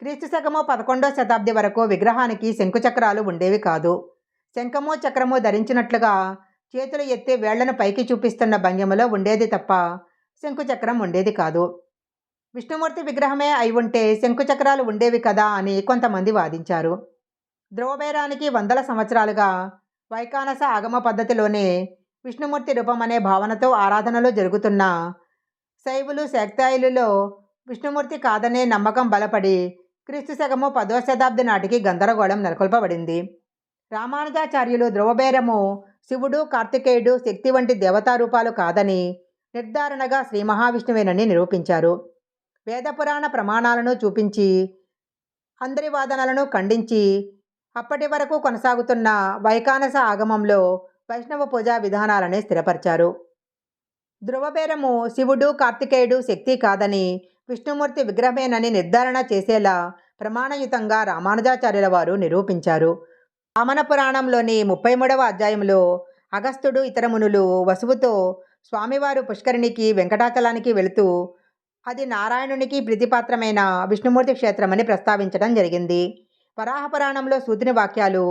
క్రీస్తు శకము 11వ శతాబ్ది వరకు విగ్రహానికి శంకుచక్రాలు ఉండేవి కాదు. శంఖము చక్రము ధరించినట్లుగా చేతులు ఎత్తి వేళ్లను పైకి చూపిస్తున్న భంగిమలో ఉండేది తప్ప శంకుచక్రం ఉండేది కాదు. విష్ణుమూర్తి విగ్రహమే అయి ఉంటే శంకుచక్రాలు ఉండేవి కదా అని కొంతమంది వాదించారు. ధ్రువబేరానికి వందల సంవత్సరాలుగా వైకానస ఆగమ పద్ధతిలోనే విష్ణుమూర్తి రూపం అనే భావనతో ఆరాధనలు జరుగుతున్న శైవులు శాక్తాయులలో విష్ణుమూర్తి కాదనే నమ్మకం బలపడి క్రీస్తు శకము 10వ శతాబ్ది నాటికి గందరగోళం నెలకొల్పబడింది. రామానుజాచార్యులు ధ్రువబేరము శివుడు, కార్తికేయుడు, శక్తి వంటి దేవతారూపాలు కాదని నిర్ధారణగా శ్రీ మహావిష్ణువేనని నిరూపించారు. వేదపురాణ ప్రమాణాలను చూపించి అందరి వాదనలను ఖండించి అప్పటి వరకు కొనసాగుతున్న వైకానస ఆగమంలో వైష్ణవ పూజా విధానాలనే స్థిరపరిచారు. ధ్రువబేరము శివుడు, కార్తికేయుడు శక్తి కాదని విష్ణుమూర్తి విగ్రహమేనని నిర్ధారణ చేసేలా ప్రమాణయుతంగా రామానుజాచార్యుల వారు నిరూపించారు. వామన పురాణంలోని 33వ అధ్యాయంలో అగస్త్యుడు ఇతర మునులు వసువుతో స్వామివారు పుష్కరిణికి వెంకటాచలానికి వెళుతూ అది నారాయణునికి ప్రీతిపాత్రమైన విష్ణుమూర్తి క్షేత్రమని ప్రస్తావించడం జరిగింది. వరాహపురాణంలో సూతుని వాక్యాలు,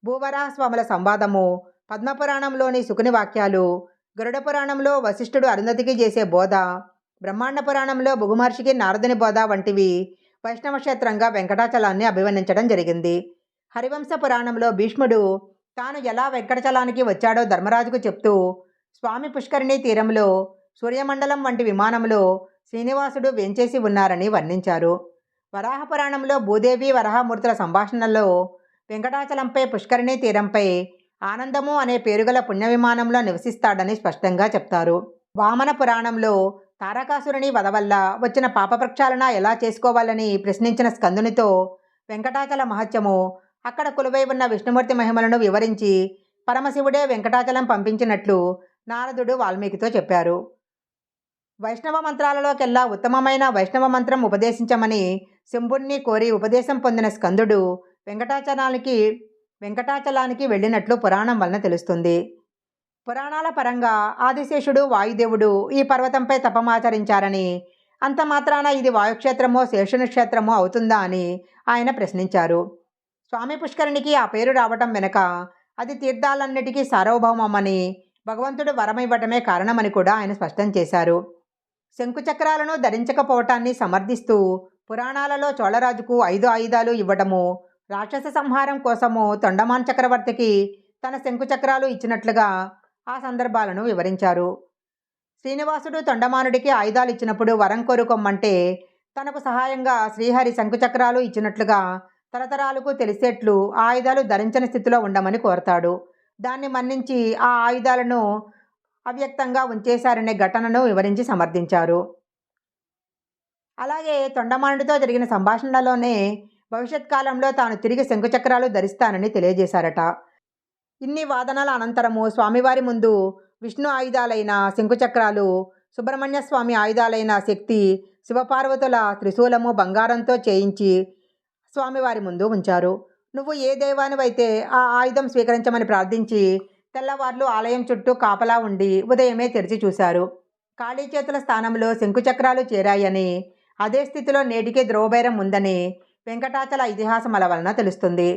భూవరాహ స్వాముల సంవాదము, పద్మపురాణంలోని శుకుని వాక్యాలు, గరుడ పురాణంలో వశిష్ఠుడు అరుంధతికి చేసే బోధ, బ్రహ్మాండ పురాణంలో భృగుమహర్షికి నారదుని బోధ వంటివి వైష్ణవ క్షేత్రంగా వెంకటాచలాన్ని అభివర్ణించడం జరిగింది. హరివంశ పురాణంలో భీష్ముడు తాను ఎలా వెంకటాచలానికి వచ్చాడో ధర్మరాజుకు చెప్తూ స్వామి పుష్కరిణి తీరంలో సూర్యమండలం వంటి విమానంలో శ్రీనివాసుడు వేంచేసి ఉన్నారని వర్ణించారు. వరాహ పురాణంలో భూదేవి వరాహమూర్తుల సంభాషణలో వెంకటాచలంపై పుష్కరిణి తీరంపై ఆనందము అనే పేరుగల పుణ్య విమానంలో నివసిస్తాడని స్పష్టంగా చెప్తారు. వామన పురాణంలో తారకాసురుని వధ వల్ల వచ్చిన పాప ప్రక్షాళన ఎలా చేసుకోవాలని ప్రశ్నించిన స్కందునితో వెంకటాచల మహత్యము, అక్కడ కొలువై ఉన్న విష్ణుమూర్తి మహిమలను వివరించి పరమశివుడే వెంకటాచలం పంపించినట్లు నారదుడు వాల్మీకితో చెప్పారు. వైష్ణవ మంత్రాలలోకెల్లా ఉత్తమమైన వైష్ణవ మంత్రం ఉపదేశించమని శంభుణ్ణి కోరి ఉపదేశం పొందిన స్కందుడు వెంకటాచలానికి వెళ్ళినట్లు పురాణం వలన తెలుస్తుంది. పురాణాల పరంగా ఆదిశేషుడు, వాయుదేవుడు ఈ పర్వతంపై తపమాచరించారని, అంత మాత్రాన ఇది వాయుక్షేత్రమో శేషుని క్షేత్రమో అవుతుందా అని ఆయన ప్రశ్నించారు. స్వామి పుష్కరిణికి ఆ పేరు రావటం వెనుక అది తీర్థాలన్నిటికీ సార్వభౌమమని, భగవంతుడు వరమివ్వటమే కారణమని కూడా ఆయన స్పష్టం చేశారు. శంకుచక్రాలను ధరించకపోవటాన్ని సమర్థిస్తూ పురాణాలలో చోళరాజుకు 5 ఆయుధాలు ఇవ్వటము, రాక్షస సంహారం కోసము తొండమాన్ చక్రవర్తికి తన శంకుచక్రాలు ఇచ్చినట్లుగా ఆ సందర్భాలను వివరించారు. శ్రీనివాసుడు తొండమానుడికి ఆయుధాలు ఇచ్చినప్పుడు వరం కోరుకోమంటే తనకు సహాయంగా శ్రీహరి శంకుచక్రాలు ఇచ్చినట్లుగా తరతరాలకు తెలిసేట్లు ఆ ఆయుధాలు ధరించని స్థితిలో ఉండమని కోరతాడు. దాన్ని మన్నించి ఆ ఆయుధాలను అవ్యక్తంగా ఉంచేశారనే ఘటనను వివరించి సమర్థించారు. అలాగే తొండమానుడితో జరిగిన సంభాషణలోనే భవిష్యత్ కాలంలో తాను తిరిగి శంకుచక్రాలు ధరిస్తానని తెలియజేశారట. ఇన్ని వాదనల అనంతరము స్వామివారి ముందు విష్ణు ఆయుధాలైన శంకుచక్రాలు, సుబ్రహ్మణ్య స్వామి ఆయుధాలైన శక్తి, శివపార్వతుల త్రిశూలము బంగారంతో చేయించి స్వామివారి ముందు ఉంచారు. నువ్వు ఏ దైవానివైతే ఆ ఆయుధం స్వీకరించమని ప్రార్థించి తెల్లవార్లు ఆలయం చుట్టూ కాపలా ఉండి ఉదయమే తెరిచి చూశారు. ఖాళీ చేతుల స్థానంలో శంకుచక్రాలు చేరాయని, అదే స్థితిలో నేటికి ధ్రువబేరం ఉందని వెంకటాచల ఇతిహాసముల వలన తెలుస్తుంది.